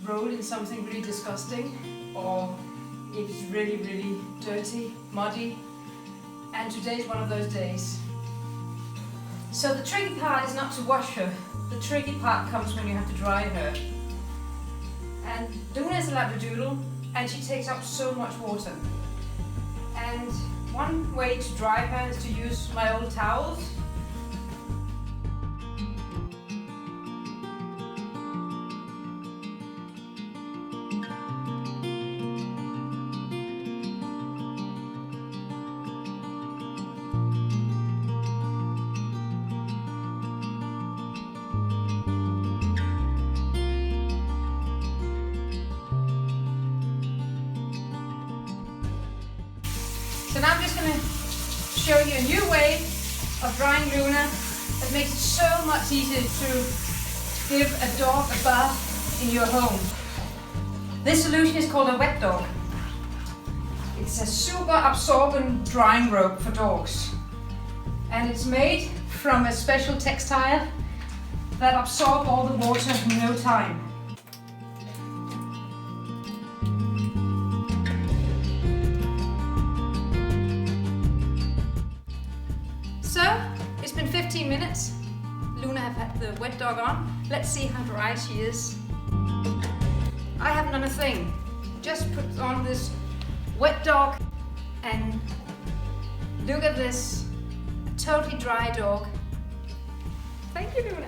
roll in something really disgusting, or if it's really, really dirty, muddy. And today's one of those days. So the tricky part is not to wash her. The tricky part comes when you have to dry her. And Luna is a Labradoodle, and she takes up so much water. And one way to dry her is to use my old towels. So now I'm just going to show you a new way of drying Luna that makes it so much easier to give a dog a bath in your home. This solution is called a wet dog. It's a super absorbent drying robe for dogs. And it's made from a special textile that absorbs all the water in no time. So, it's been 15 minutes. Luna have had the wet dog on. Let's see how dry she is. I haven't done a thing. Just put on this wet dog and look at this. A totally dry dog. Thank you, Luna.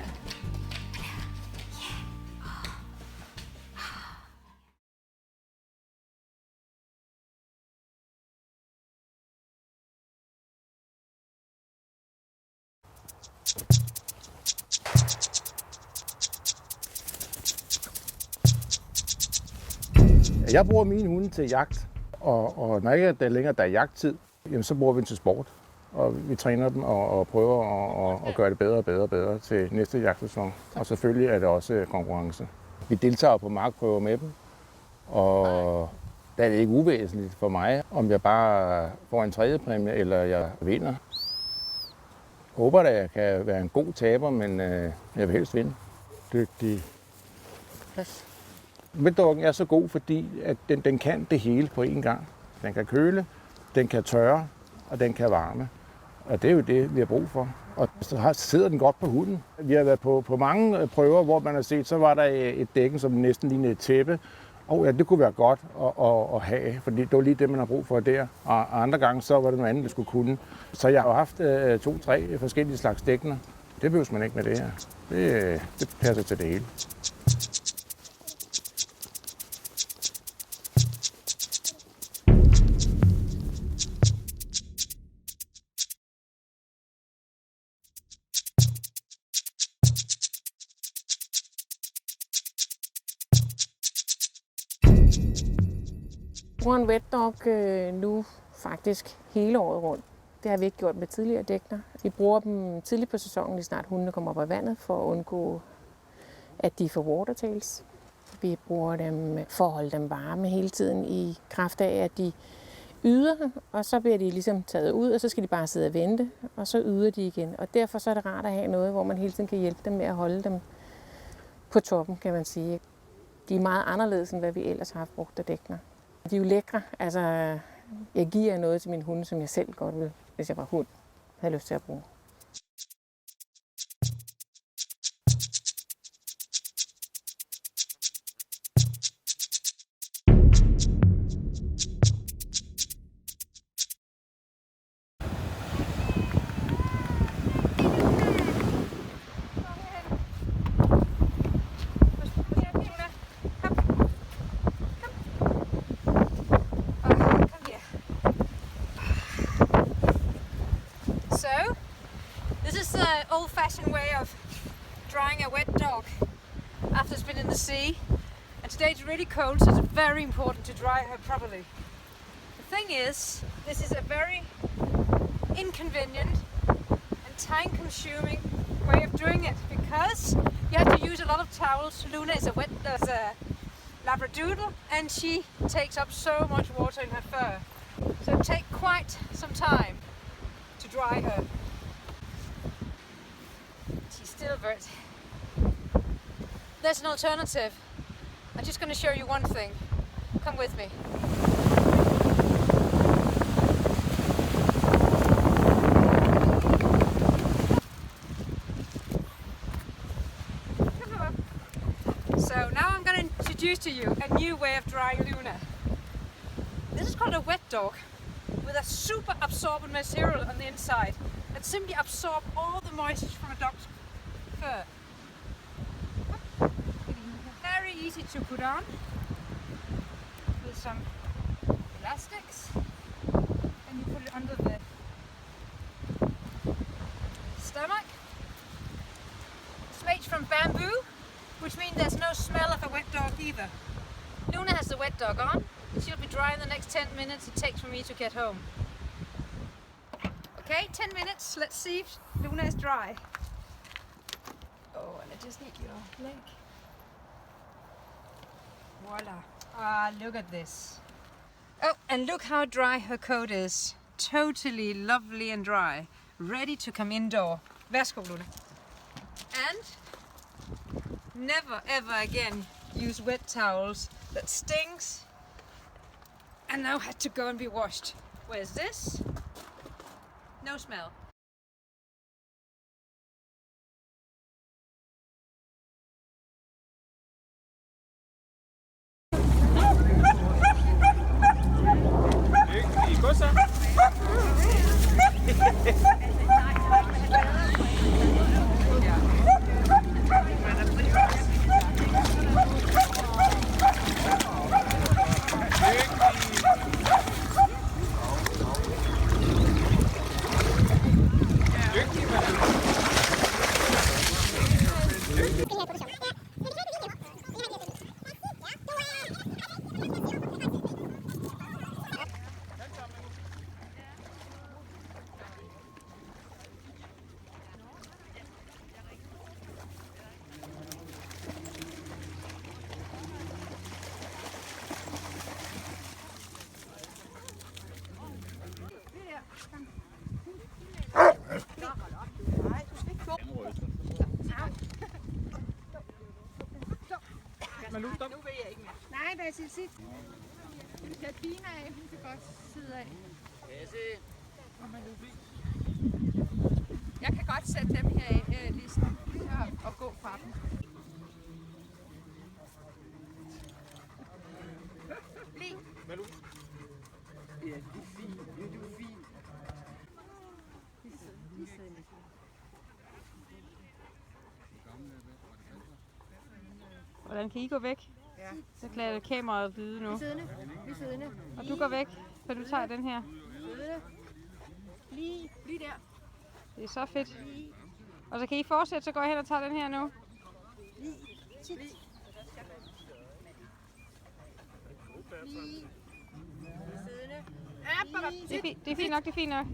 Jeg bruger mine hunde til jagt, og når ikke der længere der er jagttid, jamen, så bruger vi dem til sport. Og vi træner dem og prøver at gøre det bedre og bedre og bedre til næste jagtsæson. Og selvfølgelig er det også konkurrence. Vi deltager på markprøver med dem, og der er det ikke uvæsentligt for mig, om jeg bare får en tredje præmie eller jeg vinder. Jeg håber, at jeg kan være en god taber, men jeg vil helst vinde. Dygtig. Plads. Wetdoggen er så god, fordi at den kan det hele på én gang. Den kan køle, den kan tørre, og den kan varme. Og det er jo det, vi har brug for. Og så sidder den godt på hunden. Vi har været på mange prøver, hvor man har set, så var der et dækken, som næsten lignede et tæppe. Og ja, det kunne være godt at have, fordi det var lige det, man har brug for der. Og andre gange, så var det noget andet, der skulle kunne. Så jeg har haft 2-3 forskellige slags dækkener. Det behøver man ikke med det her. Det passer til det hele. Jeg bruger en wet dog nu faktisk hele året rundt. Det har vi ikke gjort med tidligere dækner. Vi bruger dem tidligt på sæsonen, lige snart hundene kommer op af vandet, for at undgå, at de får watertails. Vi bruger dem for at holde dem varme hele tiden i kraft af, at de yder, og så bliver de ligesom taget ud, og så skal de bare sidde og vente, og så yder de igen. Og derfor så er det rart at have noget, hvor man hele tiden kan hjælpe dem med at holde dem på toppen, kan man sige. De er meget anderledes, end hvad vi ellers har haft brugt af dækner. De er jo lækre. Altså, jeg giver noget til min hunde, som jeg selv godt vil, hvis jeg var hund, havde lyst til at bruge. old-fashioned way of drying a wet dog after it's been in the sea. And today it's really cold, so it's very important to dry her properly. The thing is, this is a very inconvenient and time-consuming way of doing it because you have to use a lot of towels. Luna is a Labradoodle, and she takes up so much water in her fur. So it takes quite some time to dry her. She's still wet. There's an alternative. I'm just going to show you one thing. Come with me. So now I'm going to introduce to you a new way of drying Luna. This is called a wet dog, with a super absorbent material on the inside that simply absorbs all the moisture from a dog's fur. Very easy to put on with some elastics, and you put it under the stomach. It's made from bamboo, which means there's no smell of a wet dog either. Luna has the wet dog on. She'll be dry in the next 10 minutes it takes for me to get home. Okay, 10 minutes. Let's see if Luna is dry. Oh, and I just need your leg. Voila. Ah, look at this. Oh, and look how dry her coat is. Totally lovely and dry. Ready to come indoor. Værsgo, Luna. And never ever again use wet towels that stings and now had to go and be washed. Where's this? No smell. Nej, der er sit. Vi skal have Dina af, hun kan godt sidde af. Jeg kan godt sætte dem her af listen og gå fra dem. Lige. Malou? Ja, du er fin. Du er fin. De sidder lidt. Hvordan kan I gå væk? Ja. Så klarer kameraet vide nu. Vi siddende. Og du går væk, så du tager den her. Siddende. Lige der. Det er så fedt. Og så kan I fortsætte, så går jeg hen og tager den her nu. Sit. Lige. Siddende. Det er fint nok, det er fint nok.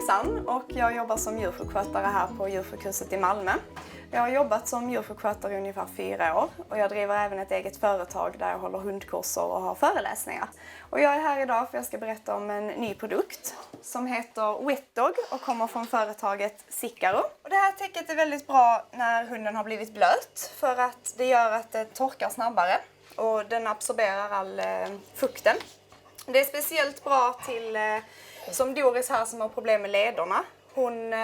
Roxanne och jag jobbar som djursjukskötare här på djursjukhuset i Malmö. Jag har jobbat som djursjukskötare i ungefär 4 år och jag driver även ett eget företag där jag håller hundkurser och har föreläsningar. Och jag är här idag för jag ska berätta om en ny produkt som heter Wetdog och kommer från företaget Sikaro. Och det här täcket är väldigt bra när hunden har blivit blöt för att det gör att det torkar snabbare och den absorberar all fukten. Det är speciellt bra till som Doris här som har problem med lederna. Hon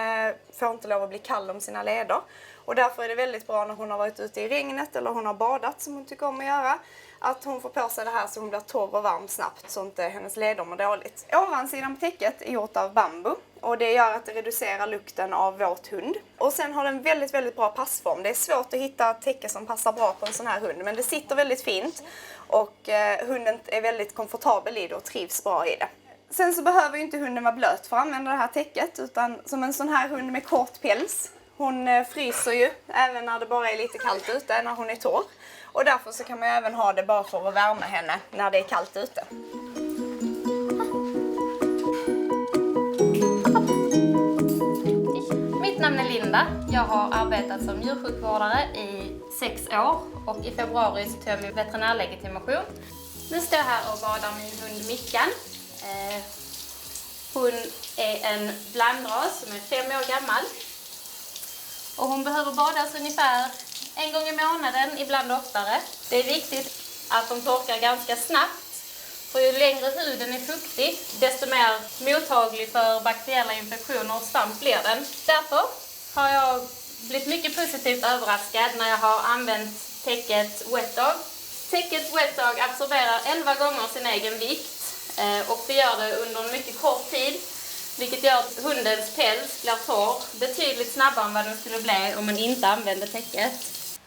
får inte lov att bli kall om sina leder. Och därför är det väldigt bra när hon har varit ute i regnet eller hon har badat som hon tycker om att göra. Att hon får på sig det här så hon blir torr och varm snabbt så inte hennes leder mår dåligt. Ovansidan på täcket är gjort av bambu och det gör att det reducerar lukten av våt hund. Och sen har den väldigt, väldigt bra passform. Det är svårt att hitta ett täcke som passar bra på en sån här hund men det sitter väldigt fint och hunden är väldigt komfortabel i det och trivs bra i det. Sen så behöver ju inte hunden vara blöt för att använda det här täcket utan som en sån här hund med kort päls. Hon fryser ju även när det bara är lite kallt ute när hon är torr. Och därför så kan man ju även ha det bara för att värma henne när det är kallt ute. Mitt namn är Linda. Jag har arbetat som djursjukvårdare i 6 år och i februari så tog jag min veterinärlegitimation. Nu står jag här och badar min hund Mickan. Hon är en blandras som är 5 år gammal. Och hon behöver badas ungefär 1 gång i månaden, ibland oftare. Det är viktigt att de torkar ganska snabbt. För ju längre huden är fuktig, desto mer mottaglig för bakteriella infektioner och svamp blir den. Därför har jag blivit mycket positivt överraskad när jag har använt täcket Wetdog. Täcket Wetdog absorberar 11 gånger sin egen vikt och det gör det under en mycket kort tid. Vilket gör att hundens päls blir torr betydligt snabbare än vad den skulle bli om man inte använde täcket.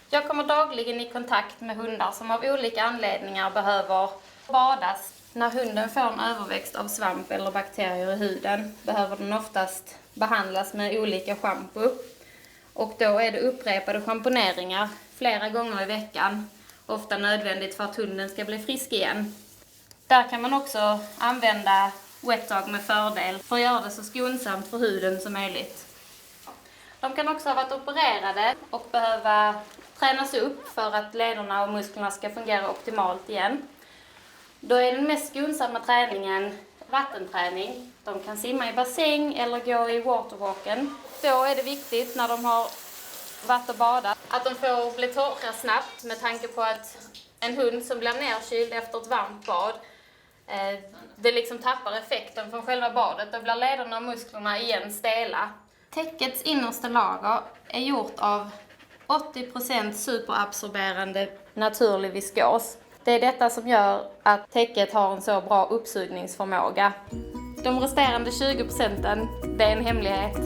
Jag kommer dagligen i kontakt med hundar som av olika anledningar behöver badas. När hunden får en överväxt av svamp eller bakterier i huden behöver den oftast behandlas med olika shampoo. Och då är det upprepade schamponeringar flera gånger i veckan. Ofta nödvändigt för att hunden ska bli frisk igen. Där kan man också använda Wetdog med fördel för att göra det så skonsamt för huden som möjligt. De kan också ha varit opererade och behöva tränas upp för att lederna och musklerna ska fungera optimalt igen. Då är den mest skonsamma träningen vattenträning. De kan simma i bassäng eller gå i waterwalken. Då är det viktigt när de har varit och badat att de får bli torra snabbt med tanke på att en hund som blir nerkyld efter ett varmt bad det liksom tappar effekten från själva badet. Då blir lederna och musklerna igen stela. Täckets innersta lager är gjort av 80% superabsorberande naturlig viskos. Det är detta som gör att täcket har en så bra uppsugningsförmåga. De resterande 20%, det är en hemlighet.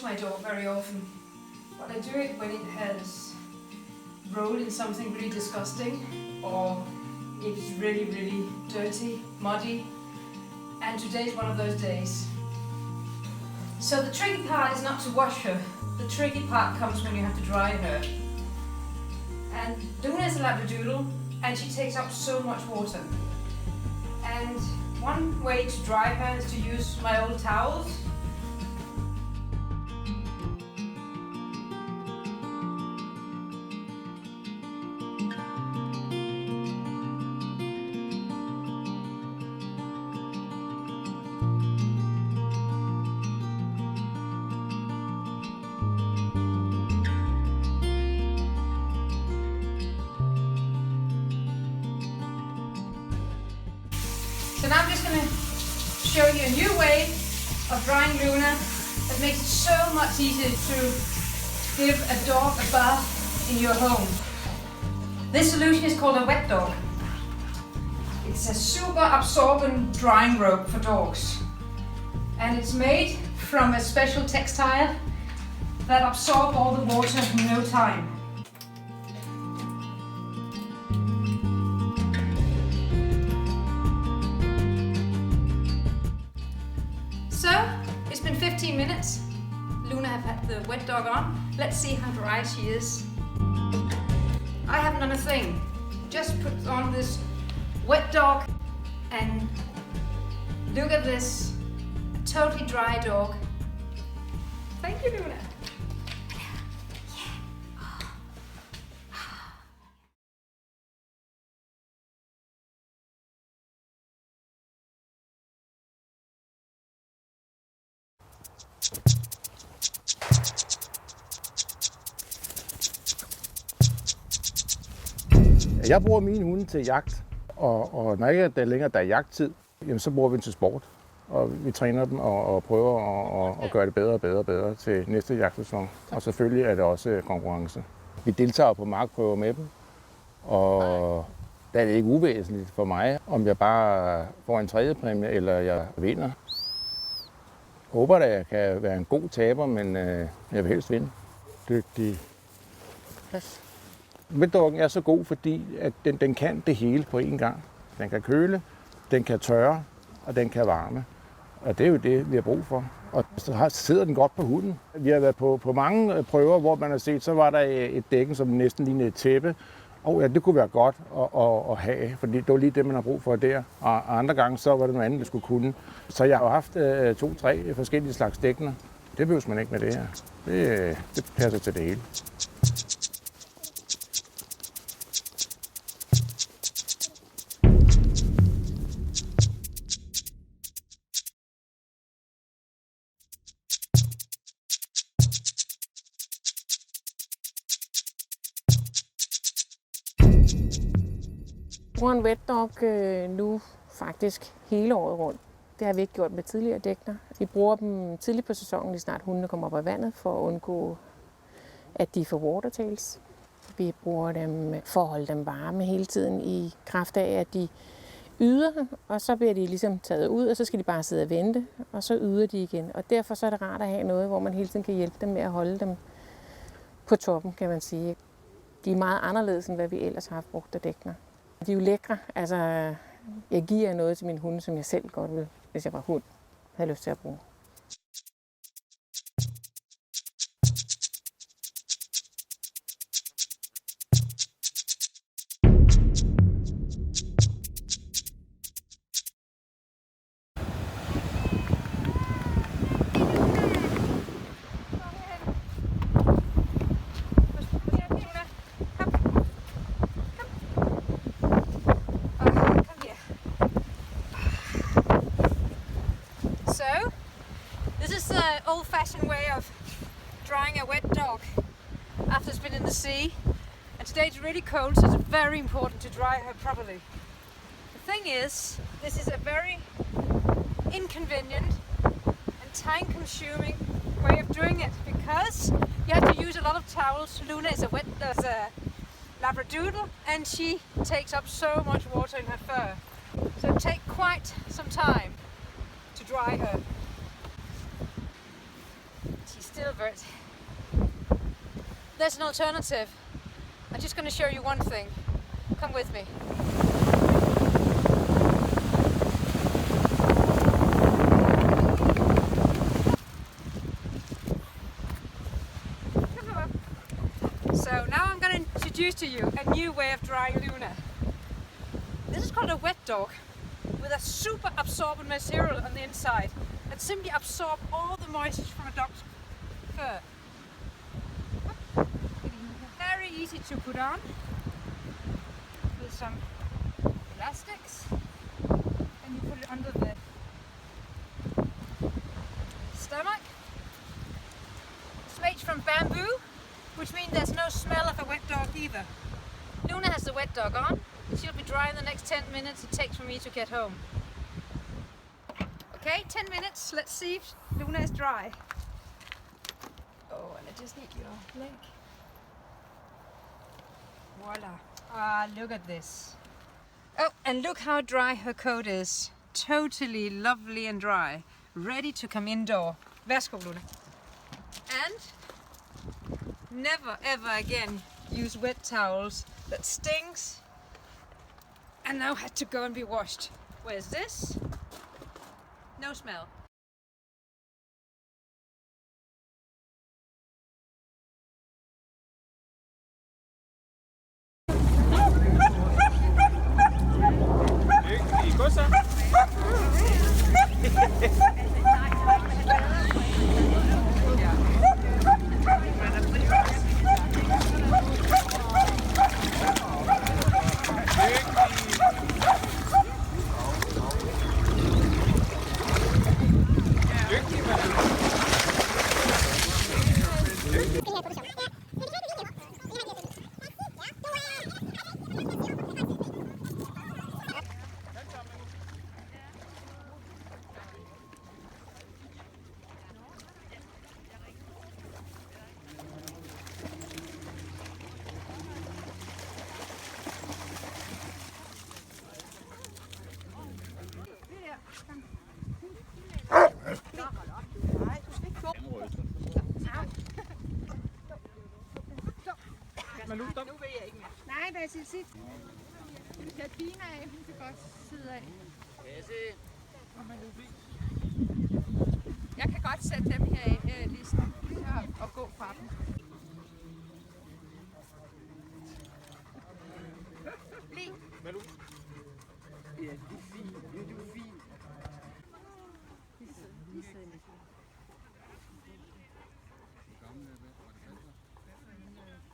My dog very often, but I do it when it has rolled in something really disgusting or if it's really, really dirty, muddy, and today's one of those days. So the tricky part is not to wash her, the tricky part comes when you have to dry her. And Luna is a Labradoodle and she takes up so much water. And one way to dry her is to use my old towels. So now I'm just going to show you a new way of drying Luna that makes it so much easier to give a dog a bath in your home. This solution is called a wet dog. It's a super absorbent drying robe for dogs. And it's made from a special textile that absorbs all the water in no time. So, it's been 15 minutes. Luna have had the wet dog on. Let's see how dry she is. I haven't done a thing. Just put on this wet dog and look at this. A totally dry dog. Thank you, Luna. Jeg bruger mine hunde til jagt, og når ikke der længere der er jagttid, jamen, så bruger vi dem til sport. Og vi træner dem og prøver at gøre det bedre og bedre og bedre til næste jagtsæson. Og selvfølgelig er det også konkurrence. Vi deltager på markprøver med dem, og der er det ikke uvæsentligt for mig, om jeg bare får en tredje præmie eller jeg vinder. Jeg håber, at jeg kan være en god taber, men jeg vil helst vinde. Dygtig. Yes. Wetdoggen er så god, fordi at den kan det hele på én gang. Den kan køle, den kan tørre, og den kan varme. Og det er jo det, vi har brug for. Og så sidder den godt på hunden. Vi har været på mange prøver, hvor man har set, så var der et dækken, som næsten lignede et tæppe. Og ja, det kunne være godt at have, fordi det var lige det, man har brug for der. Og andre gange, så var det noget andet, vi skulle kunne. Så jeg har haft 2-3 forskellige slags dækkener. Det behøver man ikke med det her. Det passer til det hele. Vi bruger en wet dog nu faktisk hele året rundt. Det har vi ikke gjort med tidligere dækner. Vi bruger dem tidligt på sæsonen, lige snart hundene kommer op af vandet, for at undgå, at de får watertails. Vi bruger dem for at holde dem varme hele tiden i kraft af, at de yder, og så bliver de ligesom taget ud, og så skal de bare sidde og vente, og så yder de igen. Og derfor så er det rart at have noget, hvor man hele tiden kan hjælpe dem med at holde dem på toppen, kan man sige. De er meget anderledes, end hvad vi ellers har haft brugt af dækner. De er jo lækre. Altså, jeg giver noget til min hunde, som jeg selv godt vil, hvis jeg var hund, havde lyst til at bruge. So, this is the old-fashioned way of drying a wet dog after it's been in the sea. And today it's really cold, so it's very important to dry her properly. The thing is, this is a very inconvenient and time-consuming way of doing it because you have to use a lot of towels. Luna is a Labradoodle, and she takes up so much water in her fur. So it takes quite some time to dry her. She's still wet. There's an alternative. I'm just going to show you one thing. Come with me. So now I'm going to introduce to you a new way of drying Luna. This is called a wet dog, with a super absorbent material on the inside that simply absorbs all the moisture from a dog's fur. Very easy to put on with some elastics, and you put it under the stomach. It's made from bamboo, which means there's no smell of a wet dog either. Luna has the wet dog on. She'll be dry in the next 10 minutes it takes for me to get home. Okay, 10 minutes. Let's see if Luna is dry. Oh, a I just need your leg. Voila. Ah, look at this. Oh, and look how dry her coat is. Totally lovely and dry. Ready to come indoor. Værsgo, Luna. And never ever again use wet towels that stings and now had to go and be washed. Where's this? No smell. Nu vil jeg ikke mere. Nej, det er til sidst. Skal vi sætte Bina af? Hun kan godt sidde af. Jeg kan godt sætte dem her af listen og gå fra dem. Lige. Ja, det er fint. Det er fint.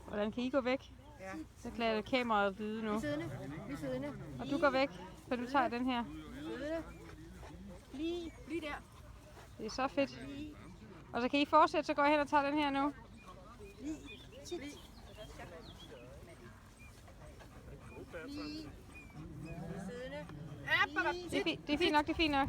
Hvordan kan I gå væk? Ja. Så klarer kameraet lyde nu. Vi siddende. Og du går væk, så du tager den her. Siddende. Lige der. Det er så fedt. Og så kan I fortsætte, så går jeg hen og tager den her nu. Siddende. Det er fint nok, det er fint nok.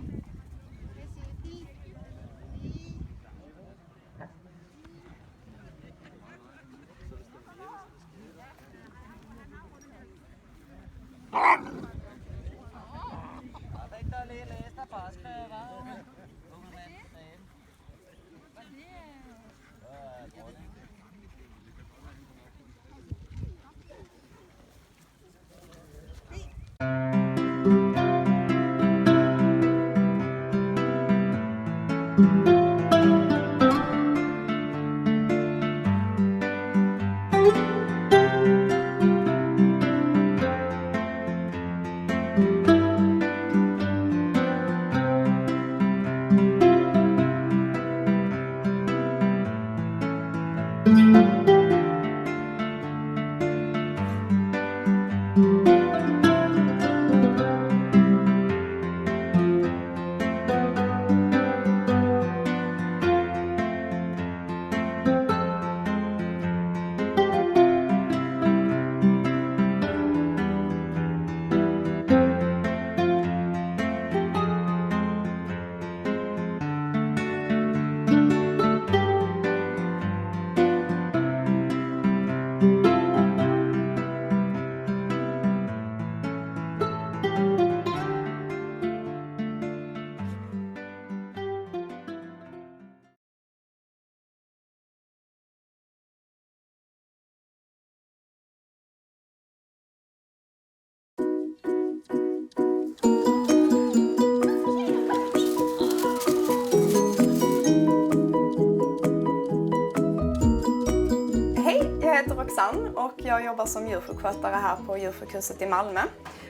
Jag heter Roxanne och jag jobbar som djursjukskötare här på djursjukhuset i Malmö.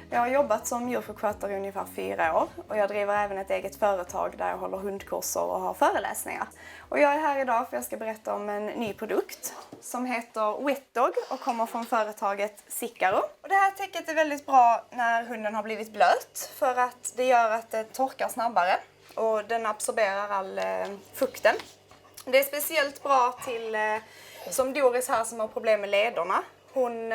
Jag har jobbat som djursjukskötare i ungefär 4 år och jag driver även ett eget företag där jag håller hundkurser och har föreläsningar. Och jag är här idag för jag ska berätta om en ny produkt som heter Wetdog och kommer från företaget Sikaro. Och det här täcket är väldigt bra när hunden har blivit blöt för att det gör att det torkar snabbare och den absorberar all fukten. Det är speciellt bra till som Doris här som har problem med lederna. Hon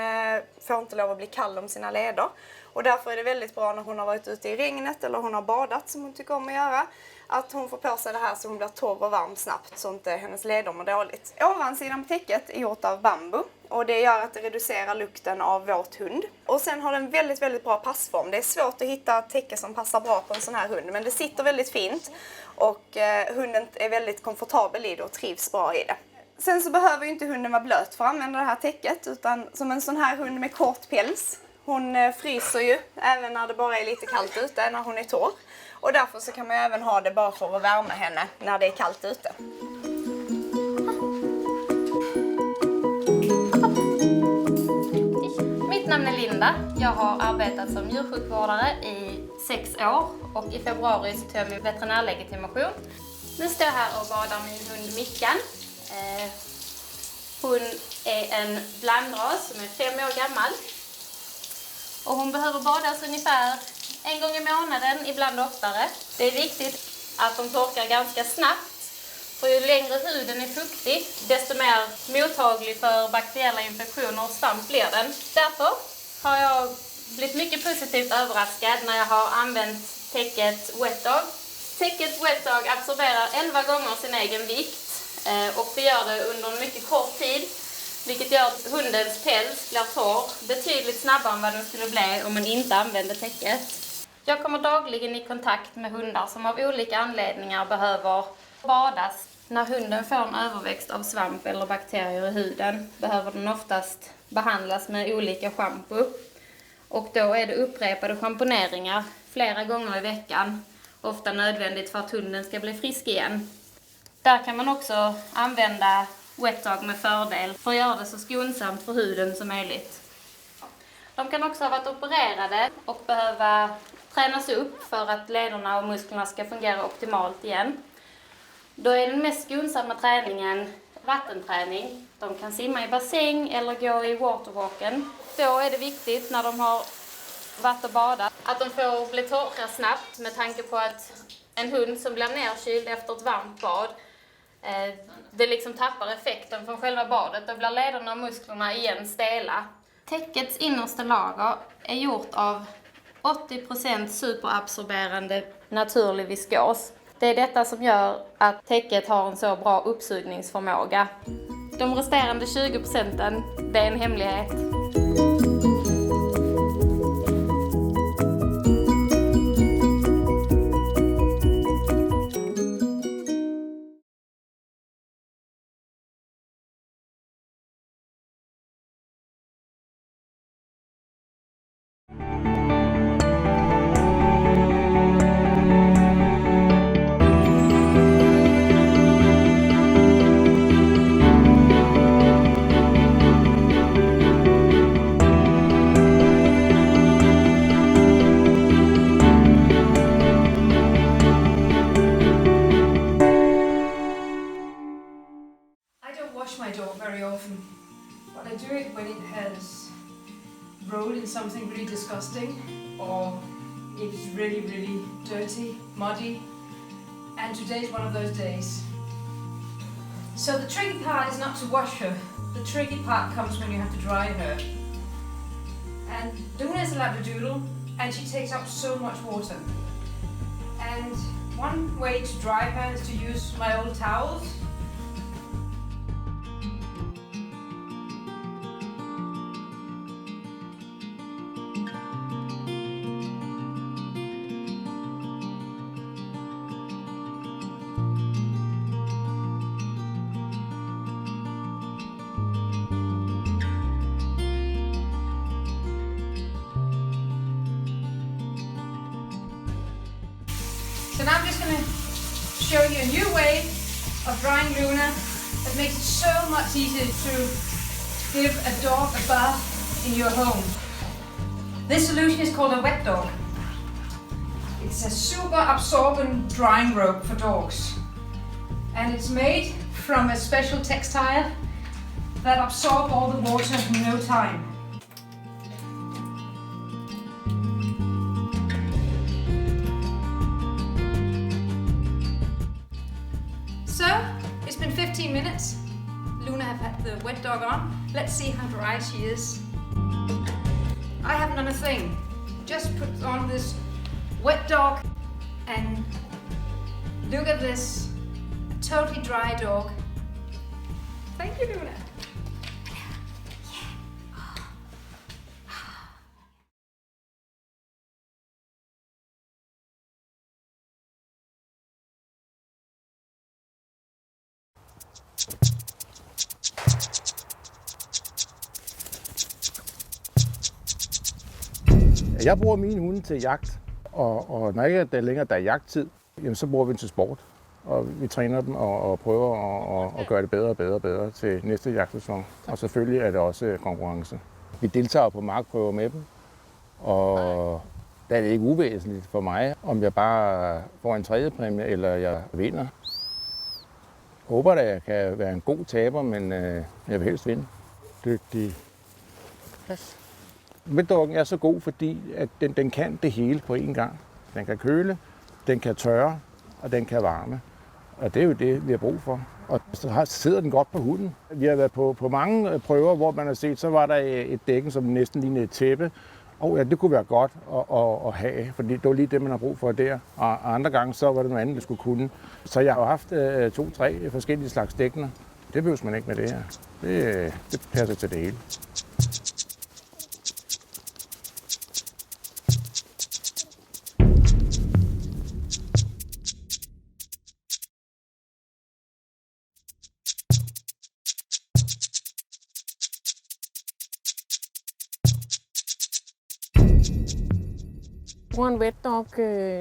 får inte lov att bli kall om sina leder. Och därför är det väldigt bra när hon har varit ute i regnet eller hon har badat som hon tycker om att göra. Att hon får på sig det här så hon blir torr och varm snabbt så inte hennes leder mår dåligt. Ovansidan på täcket är gjort av bambu och det gör att det reducerar lukten av våt hund. Och sen har den väldigt, väldigt bra passform. Det är svårt att hitta ett täcke som passar bra på en sån här hund men det sitter väldigt fint och hunden är väldigt komfortabel i det och trivs bra i det. Sen så behöver ju inte hunden vara blöt för att använda det här täcket utan som en sån här hund med kort päls. Hon fryser ju även när det bara är lite kallt ute när hon är torr. Och därför så kan man ju även ha det bara för att värma henne när det är kallt ute. Mitt namn är Linda. Jag har arbetat som djursjukvårdare i 6 år och i februari så tog jag min veterinärlegitimation. Nu står jag här och badar min hund Mickan. Hon är en blandras som är 5 år gammal. Och hon behöver badas ungefär 1 gång i månaden, ibland oftare. Det är viktigt att de torkar ganska snabbt. För ju längre huden är fuktig, desto mer mottaglig för bakteriella infektioner och svamp blir den. Därför har jag blivit mycket positivt överraskad när jag har använt täcket Wet Dog. Täcket Wet Dog absorberar 11 gånger sin egen vikt och det gör det under en mycket kort tid. Vilket gör att hundens päls blir torr betydligt snabbare än vad den skulle bli om man inte använde täcket. Jag kommer dagligen i kontakt med hundar som av olika anledningar behöver badas. När hunden får en överväxt av svamp eller bakterier i huden behöver den oftast behandlas med olika shampoo. Och då är det upprepade schamponeringar flera gånger i veckan. Ofta nödvändigt för att hunden ska bli frisk igen. Där kan man också använda Wet Dog med fördel för att göra det så skonsamt för huden som möjligt. De kan också ha varit opererade och behöva tränas upp för att lederna och musklerna ska fungera optimalt igen. Då är den mest skonsamma träningen vattenträning. De kan simma i bassäng eller gå i waterwalken. Då är det viktigt när de har varit och badat att de får bli torra snabbt med tanke på att en hund som blir nerkyld efter ett varmt bad det liksom tappar effekten från själva badet. Då blir lederna och musklerna igen stela. Täckets innersta lager är gjort av 80% superabsorberande naturlig viskos. Det är detta som gör att täcket har en så bra uppsugningsförmåga. De resterande 20%, det är en hemlighet. My dog very often, but I do it when it has rolled in something really disgusting or it's really dirty, muddy, and today's one of those days. So the tricky part is not to wash her, the tricky part comes when you have to dry her. And Luna is a labradoodle and she takes up so much water. And one way to dry her is to use my old towels. So now I'm just going to show you a new way of drying Luna that makes it so much easier to give a dog a bath in your home. This solution is called a Wet Dog. It's a super absorbent drying robe for dogs. And it's made from a special textile that absorbs all the water in no time. So, it's been 15 minutes. Luna have had the wet dog on. Let's see how dry she is. I haven't done a thing. Just put on this wet dog and look at this. A totally dry dog. Thank you, Luna. Jeg bruger mine hunde til jagt, og når ikke der er jagttid, jamen, så bruger vi dem til sport. Og vi træner dem og prøver at gøre det bedre og bedre og bedre til næste jagtsæson. Og selvfølgelig er det også konkurrence. Vi deltager på markprøver med dem, og der er det ikke uvæsentligt for mig, om jeg bare får en tredje præmie eller jeg vinder. Jeg håber, at jeg kan være en god taber, men jeg vil helst vinde. Dygtig. Yes. Wetdoggen er så god, fordi at den kan det hele på én gang. Den kan køle, den kan tørre, og den kan varme. Og det er jo det, vi har brug for. Og så sidder den godt på hunden. Vi har været på mange prøver, hvor man har set, så var der et dækken, som næsten lignede et tæppe. Og ja, det kunne være godt at have, fordi det var lige det, man har brug for der. Og andre gange, så var det noget andet, vi skulle kunne. Så jeg har haft 2-3 forskellige slags dækkener. Det behøver man ikke med det her. Det passer til det hele. Vi bruger en wet dog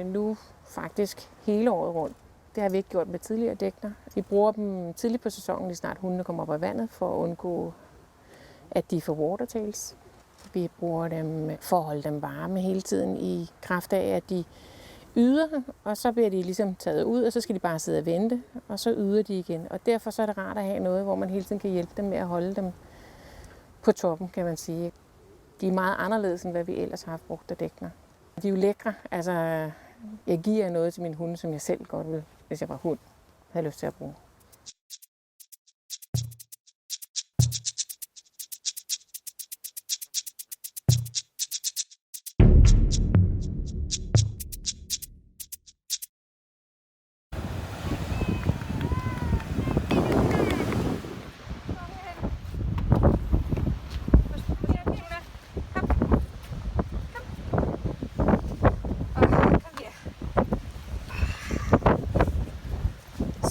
nu faktisk hele året rundt. Det har vi ikke gjort med tidligere dækner. Vi bruger dem tidligt på sæsonen, lige snart hundene kommer op af vandet, for at undgå, at de får watertails. Vi bruger dem for at holde dem varme hele tiden i kraft af, at de yder, og så bliver de ligesom taget ud, og så skal de bare sidde og vente, og så yder de igen. Og derfor så er det rart at have noget, hvor man hele tiden kan hjælpe dem med at holde dem på toppen, kan man sige. De er meget anderledes, end hvad vi ellers har haft brugt af dækner. De er jo lækre. Altså, jeg giver noget til mine hunde, som jeg selv godt vil, hvis jeg var hund, havde lyst til at bruge.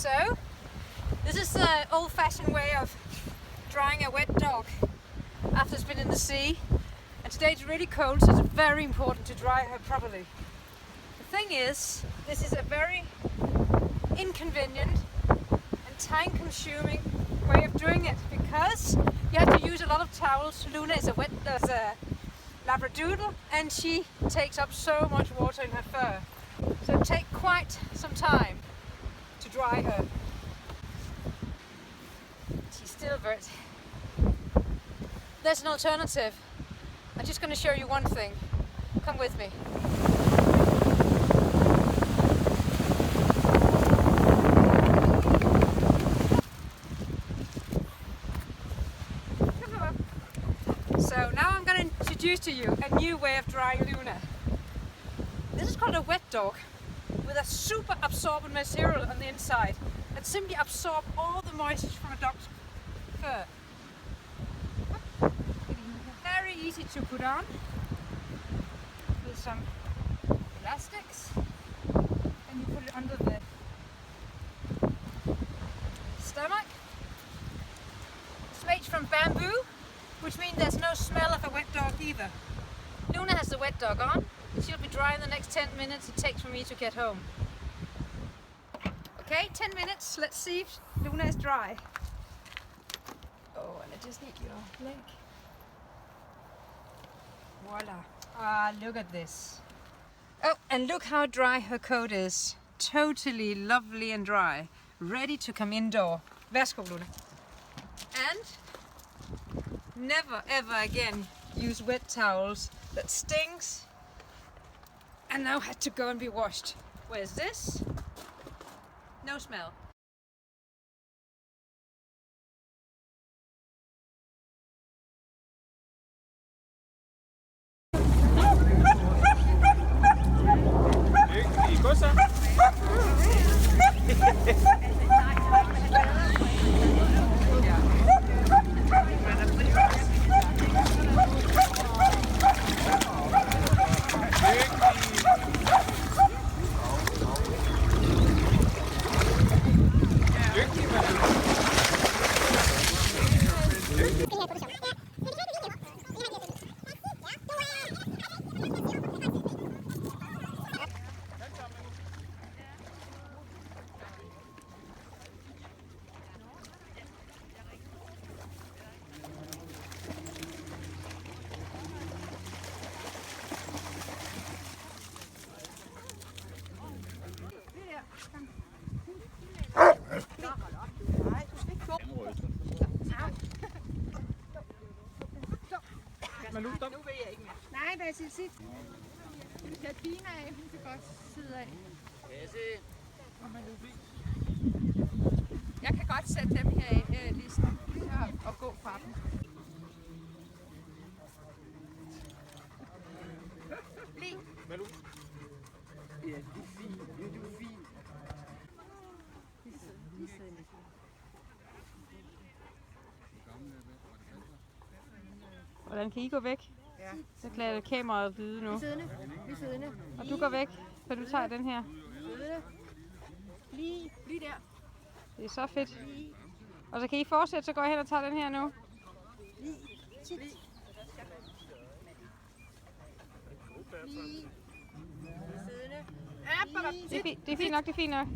So, this is the old-fashioned way of drying a wet dog after it's been in the sea. And today it's really cold, so it's very important to dry her properly. The thing is, this is a very inconvenient and time-consuming way of doing it because you have to use a lot of towels. Luna is a Labradoodle, and she takes up so much water in her fur. So it takes quite some time to dry her. She's still wet. There's an alternative. I'm just going to show you one thing. Come with me. So now I'm going to introduce to you a new way of drying Luna. This is called a wet dog, with a super absorbent material on the inside that simply absorbs all the moisture from a dog's fur. Very easy to put on with some elastics, and you put it under the stomach. It's made from bamboo, which means there's no smell of a wet dog either. Luna has the wet dog on. She'll be dry in the next 10 minutes it takes for me to get home. Okay, 10 minutes. Let's see if Luna is dry. Oh, and I just need your leg. Voila. Ah, look at this. Oh, and look how dry her coat is. Totally lovely and dry. Ready to come indoor. Værsgo, Luna. And never ever again use wet towels that stings and now had to go and be washed. Where's this? No smell. der er til sidst. Vi kan Bina af, hun kan godt sidde af. Jeg kan godt sætte dem her i listen og gå fra dem. Bliv. Ja, det er fint. Ja, det er fint. Hvordan kan I gå væk? Ja. Så klarer kameraet vide nu. Vi er siddende. Og du går væk, så du tager den her. Siddende. Bliv der. Det er så fedt. Og så kan I fortsætte, så går jeg hen og tager den her nu. Det er fint nok, det er fint nok.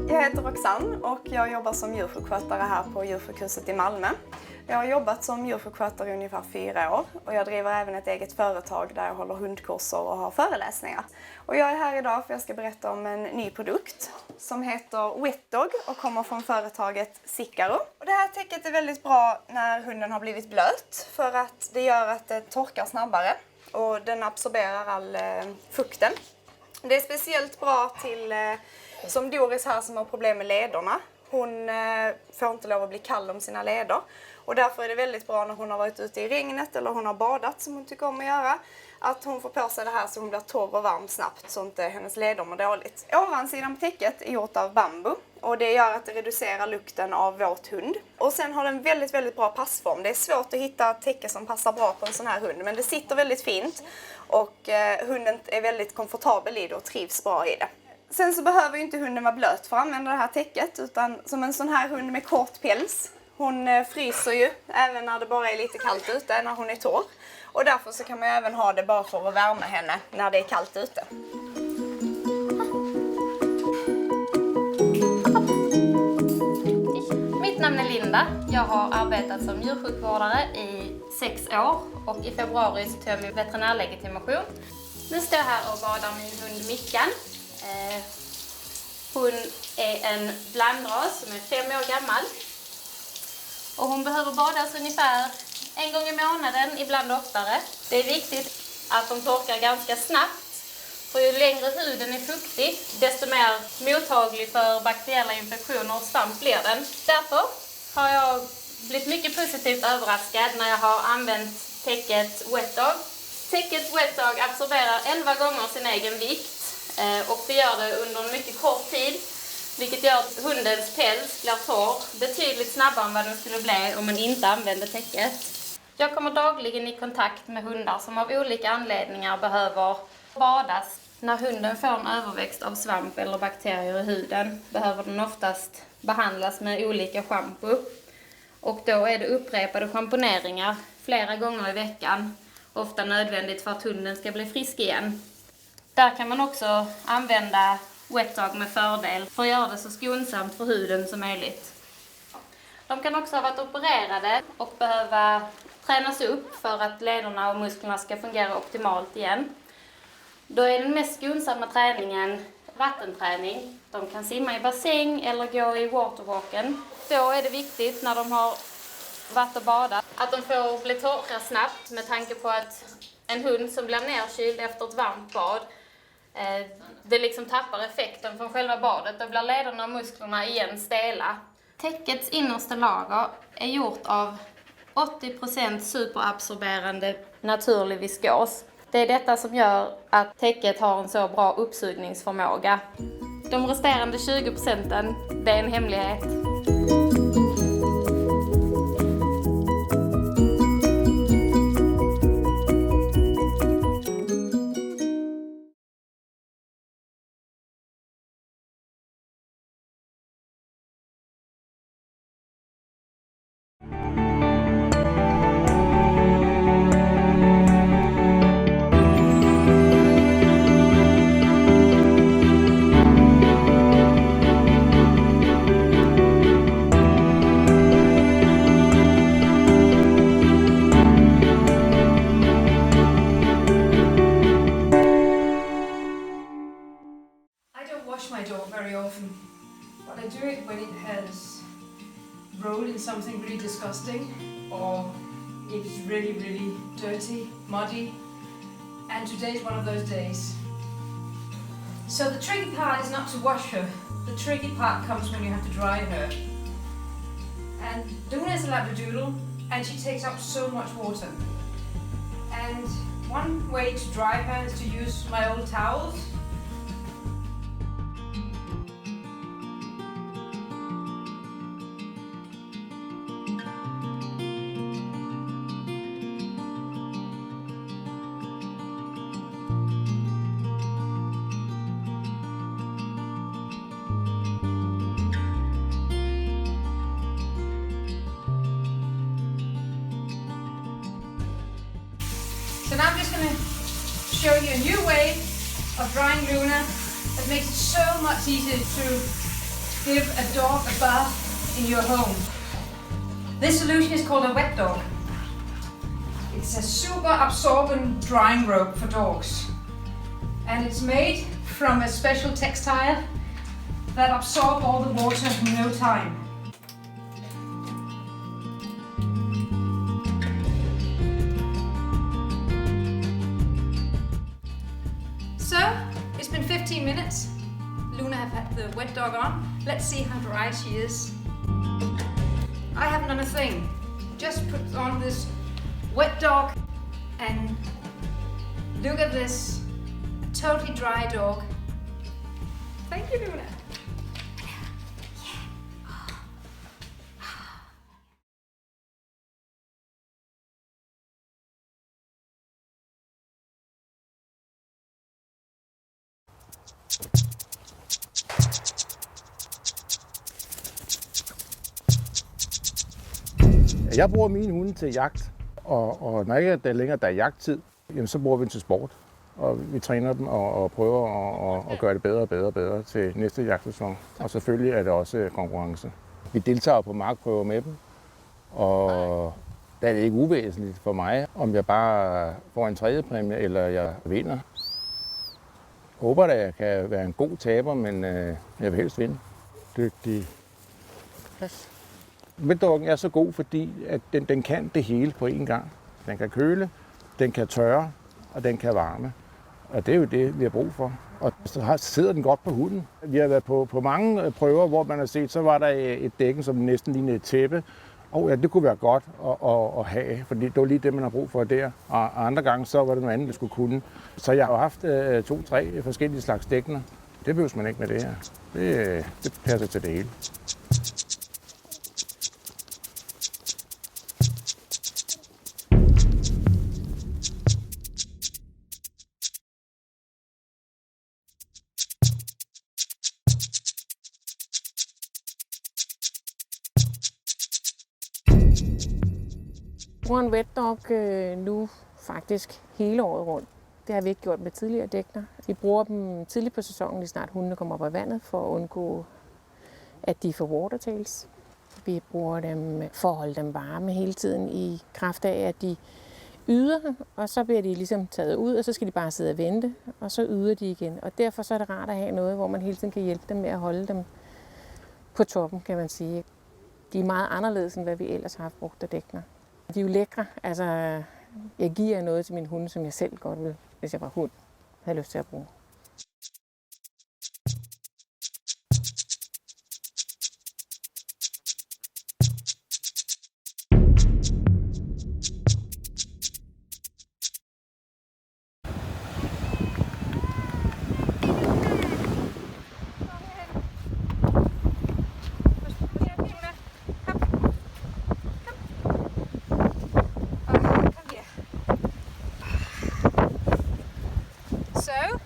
Jag heter Roxanne och jag jobbar som djursjukskötare här på djursjukhuset i Malmö. Jag har jobbat som djursjukskötare i ungefär 4 år och jag driver även ett eget företag där jag håller hundkurser och har föreläsningar. Och jag är här idag för jag ska berätta om en ny produkt som heter Wet Dog och kommer från företaget Sikaro. Och det här täcket är väldigt bra när hunden har blivit blöt för att det gör att det torkar snabbare och den absorberar all fukten. Det är speciellt bra till som Doris här som har problem med lederna. Hon får inte lov att bli kall om sina leder. Och därför är det väldigt bra när hon har varit ute i regnet eller hon har badat som hon tycker om att göra. Att hon får på sig det här så hon blir torr och varm snabbt så inte hennes leder mår dåligt. Ovansidan på täcket är gjort av bambu. Och det gör att det reducerar lukten av våt hund. Och sen har den väldigt, väldigt bra passform. Det är svårt att hitta ett täcke som passar bra på en sån här hund. Men det sitter väldigt fint. Och hunden är väldigt komfortabel i det och trivs bra i det. Sen så behöver ju inte hunden vara blöt för att använda det här täcket. Utan som en sån här hund med kort päls. Hon fryser ju även när det bara är lite kallt ute, när hon är torr. Och därför så kan man ju även ha det bara för att värma henne när det är kallt ute. Mitt namn är Linda. Jag har arbetat som djursjukvårdare i 6 år och i februari så tog jag min veterinärlegitimation. Nu står jag här och badar min hund Mickan. Hon är en blandras som är 5 år gammal. Och hon behöver badas ungefär 1 gång i månaden, ibland oftare. Det är viktigt att de torkar ganska snabbt. För ju längre huden är fuktig, desto mer mottaglig för bakteriella infektioner och svamp blir den. Därför har jag blivit mycket positivt överraskad när jag har använt täcket Wet Dog. Täcket Wet Dog absorberar 11 gånger sin egen vikt och det gör det under en mycket kort tid. Vilket gör att hundens päls blir torr betydligt snabbare än vad den skulle bli om man inte använde täcket. Jag kommer dagligen i kontakt med hundar som av olika anledningar behöver badas. När hunden får en överväxt av svamp eller bakterier i huden behöver den oftast behandlas med olika shampoo. Och då är det upprepade schamponeringar flera gånger i veckan. Ofta nödvändigt för att hunden ska bli frisk igen. Där kan man också använda Wet-Dog med fördel för att göra det så skonsamt för huden som möjligt. De kan också ha varit opererade och behöva tränas upp för att lederna och musklerna ska fungera optimalt igen. Då är den mest skonsamma träningen vattenträning. De kan simma i bassäng eller gå i waterwalken. Då är det viktigt när de har varit och badat att de får bli torra snabbt med tanke på att en hund som blir nerkyld efter ett varmt bad det liksom tappar effekten från själva badet. Då blir lederna och musklerna igen stela. Täckets innersta lager är gjort av 80% superabsorberande naturlig viskos. Det är detta som gör att täcket har en så bra uppsugningsförmåga. De resterande 20%, det är en hemlighet. My dog very often, but I do it when it has rolled in something really disgusting or if it's really dirty, muddy, and today's one of those days. So the tricky part is not to wash her, the tricky part comes when you have to dry her. And Luna is a labradoodle and she takes up so much water. And one way to dry her is to use my old towels. So now I'm just going to show you a new way of drying Luna that makes it so much easier to give a dog a bath in your home. This solution is called a Wet-Dog. It's a super absorbent drying robe for dogs. And it's made from a special textile that absorbs all the water in no time. So, it's been 15 minutes. Luna have had the Wet-Dog on. Let's see how dry she is. I haven't done a thing. Just put on this Wet-Dog and look at this. A totally dry dog. Thank you, Luna. Jeg bruger mine hunde til jagt, og når ikke det længere der er jagttid, jamen, så bruger vi dem til sport. Og vi træner dem og prøver at gøre det bedre og bedre og bedre til næste jagtsæson. Og selvfølgelig er det også konkurrence. Vi deltager på markprøver med dem, og der er det ikke uvæsentligt for mig, om jeg bare får en tredje præmie eller jeg vinder. Jeg håber, at jeg kan være en god taber, men jeg vil helst vinde. Dygtig. Plads. Wet-Doggen er så god, fordi at den kan det hele på én gang. Den kan køle, den kan tørre, og den kan varme. Og det er jo det, vi har brug for. Og så sidder den godt på hunden. Vi har været på mange prøver, hvor man har set, så var der et dækken, som næsten lignede et tæppe. Og ja, det kunne være godt at have, fordi det var lige det, man har brug for der. Og andre gange, så var det noget andet, det skulle kunne. Så jeg har haft 2-3 forskellige slags dækkener. Det behøver man ikke med det her. Det passer til det hele. bruger en wet dog nu faktisk hele året rundt. Det har vi ikke gjort med tidligere dækner. Vi bruger dem tidligt på sæsonen, lige snart hundene kommer op af vandet, for at undgå, at de får watertails. Vi bruger dem for at holde dem varme hele tiden i kraft af, at de yder, og så bliver de ligesom taget ud, og så skal de bare sidde og vente, og så yder de igen. Og derfor så er det rart at have noget, hvor man hele tiden kan hjælpe dem med at holde dem på toppen, kan man sige. De er meget anderledes, end hvad vi ellers har haft brugt af dækner. De er jo lækre. Altså, jeg giver noget til min hunde, som jeg selv godt vil, hvis jeg var hund, havde lyst til at bruge. So,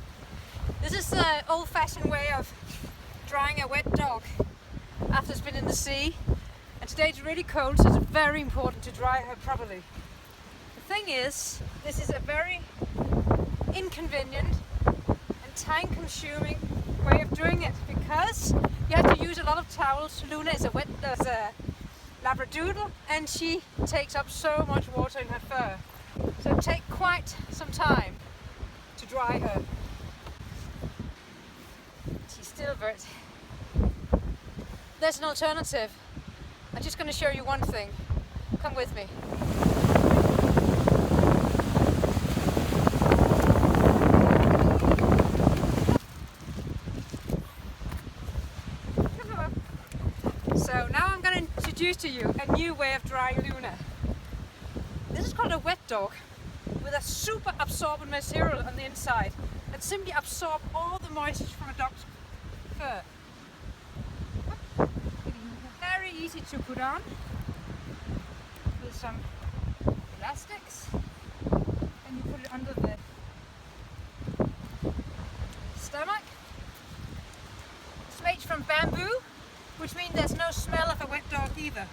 this is the old-fashioned way of drying a wet dog after it's been in the sea. And today it's really cold, so it's very important to dry her properly. The thing is, this is a very inconvenient and time-consuming way of doing it because you have to use a lot of towels. Luna is a Labradoodle, and she takes up so much water in her fur. So it takes quite some time to dry her. She's still wet. There's an alternative. I'm just going to show you one thing. Come with me. So now I'm going to introduce to you a new way of drying Luna. This is called a wet dog, with a super absorbent material on the inside that simply absorbs all the moisture from a dog's fur. Very easy to put on with some elastics, and you put it under the stomach. It's made from bamboo, which means there's no smell of a wet dog either.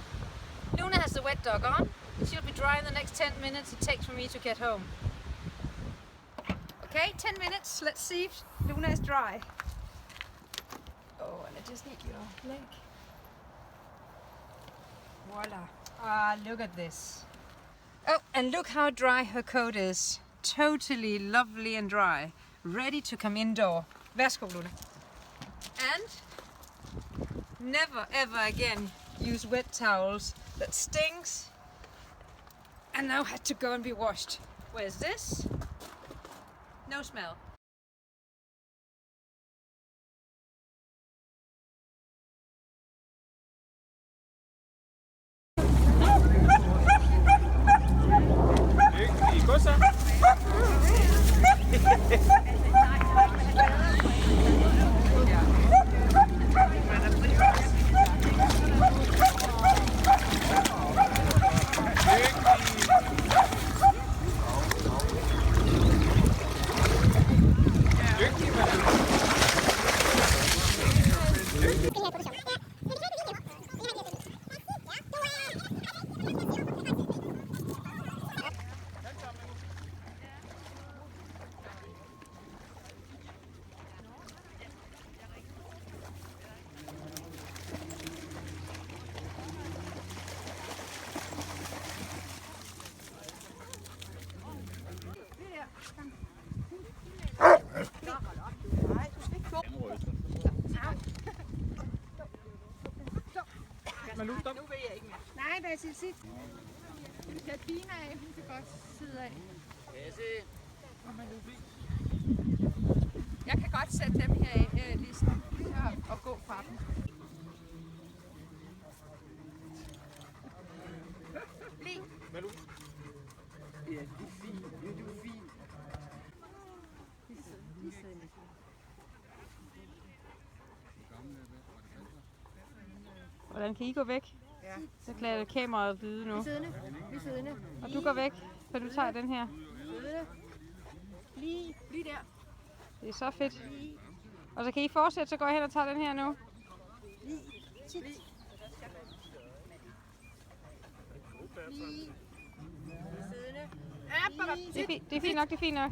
Luna has the wet dog on. She'll be dry in the next 10 minutes it takes for me to get home. Okay, 10 minutes. Let's see if Luna is dry. Oh, and I just need your leg. Voila. Ah, look at this. Oh, and look how dry her coat is. Totally lovely and dry. Ready to come indoor. Værsgo, Luna. And never ever again use wet towels that stings and now had to go and be washed. Where's this? No smell. Nu vil jeg ikke mere. Nej, der er sit. Vi kan tage Pina af, hun kan godt sidde af. Jeg kan godt sætte dem her af listen og gå fra dem. Bliv. Ja, det er fint. Det er fint. De sidder lidt. Hvordan kan I gå væk? Ja. Så klarer kameraet lyde nu. Vi siddende. Og du går væk, så du tager den her. Siddende. Bliv der. Det er så fedt. Og så kan I fortsætte, så går jeg hen og tager den her nu. Bliv. Det er fint nok, det er fint nok.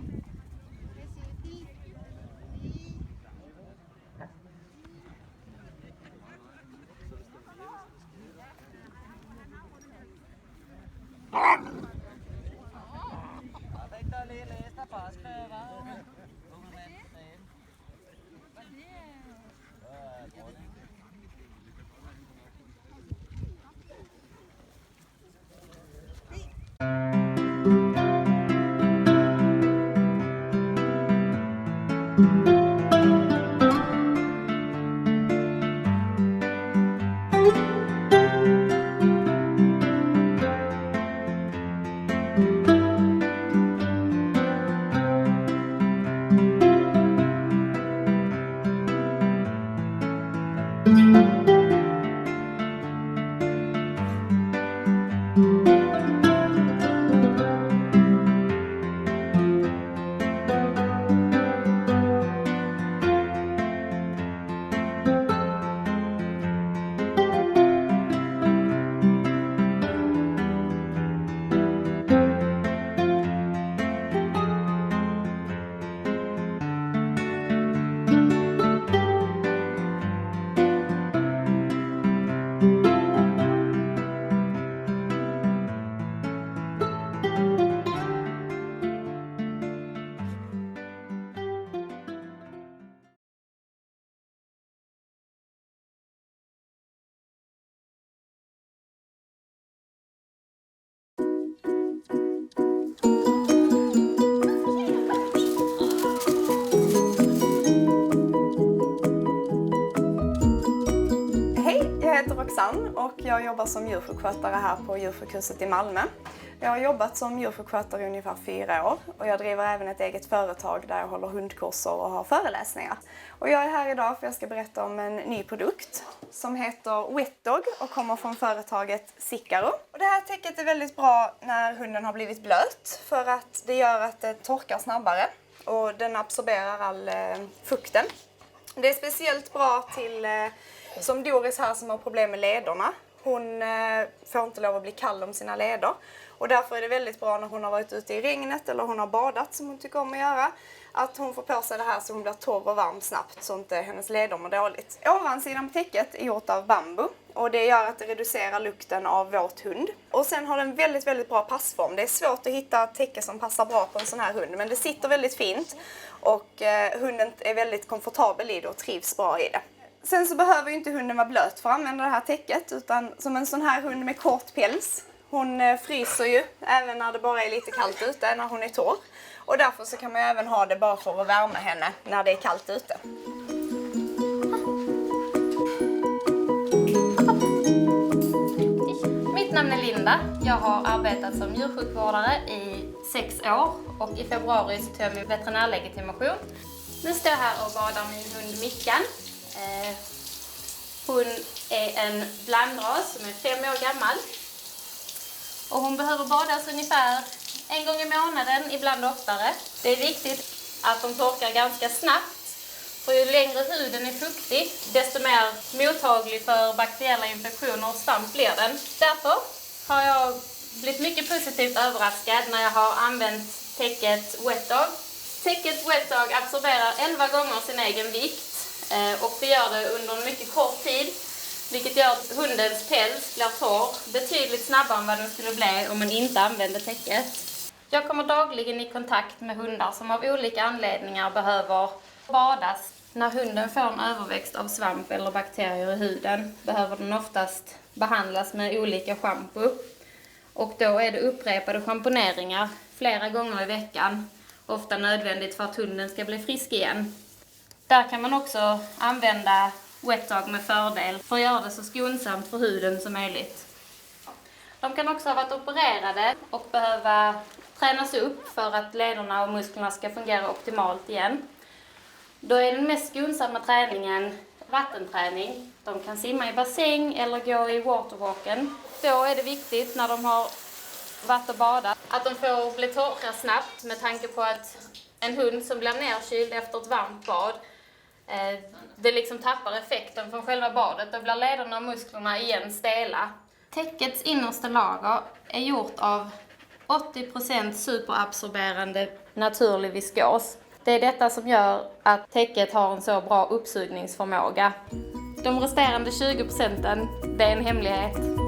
Jag heter Roxanne och jag jobbar som djursjukskötare här på djursjukhuset i Malmö. Jag har jobbat som djursjukskötare i ungefär 4 år och jag driver även ett eget företag där jag håller hundkurser och har föreläsningar. Och jag är här idag för jag ska berätta om en ny produkt som heter Wet Dog och kommer från företaget Sicaro. Och det här täcket är väldigt bra när hunden har blivit blöt för att det gör att det torkar snabbare och den absorberar all fukten. Det är speciellt bra till som Doris här som har problem med lederna. Hon får inte lov att bli kall om sina leder. Och därför är det väldigt bra när hon har varit ute i regnet eller hon har badat som hon tycker om att göra. Att hon får på sig det här så hon blir torr och varm snabbt så inte hennes leder mår dåligt. Ovansidan på täcket är gjort av bambu. Och det gör att det reducerar lukten av våt hund. Och sen har den väldigt, väldigt bra passform. Det är svårt att hitta täcke som passar bra på en sån här hund. Men det sitter väldigt fint. Och hunden är väldigt komfortabel i det och trivs bra i det. Sen så behöver ju inte hunden vara blöt för att använda det här täcket. Utan som en sån här hund med kort päls. Hon fryser ju även när det bara är lite kallt ute, när hon är torr. Och därför så kan man ju även ha det bara för att värma henne när det är kallt ute. Mitt namn är Linda. Jag har arbetat som djursjukvårdare i 6 år och i februari så tog jag min veterinärlegitimation. Nu står jag här och badar min hund Mickan. Hon är en blandras som är 5 år gammal. Och hon behöver badas ungefär 1 gång i månaden, ibland oftare. Det är viktigt att de torkar ganska snabbt. För ju längre huden är fuktig, desto mer mottaglig för bakteriella infektioner och svamp blir den. Därför har jag blivit mycket positivt överraskad när jag har använt täcket Wet Dog. Täcket Wet Dog absorberar 11 gånger sin egen vikt och det gör det under en mycket kort tid. Vilket gör att hundens päls blir torr betydligt snabbare än vad den skulle bli om man inte använde täcket. Jag kommer dagligen i kontakt med hundar som av olika anledningar behöver badas. När hunden får en överväxt av svamp eller bakterier i huden behöver den oftast behandlas med olika shampoo. Och då är det upprepade schamponeringar flera gånger i veckan. Ofta nödvändigt för att hunden ska bli frisk igen. Där kan man också använda Wet Dog med fördel för att göra det så skonsamt för huden som möjligt. De kan också ha varit opererade och behöva tränas upp för att lederna och musklerna ska fungera optimalt igen. Då är den mest skonsamma träningen vattenträning. De kan simma i bassäng eller gå i waterwalken. Då är det viktigt när de har varit och badat att de får bli torra snabbt med tanke på att en hund som blir nerkyld efter ett varmt bad det liksom tappar effekten från själva badet. Då blir lederna och musklerna igen stela. Täckets innersta lager är gjort av 80% superabsorberande naturlig viskos. Det är detta som gör att täcket har en så bra uppsugningsförmåga. De resterande 20%, det är en hemlighet.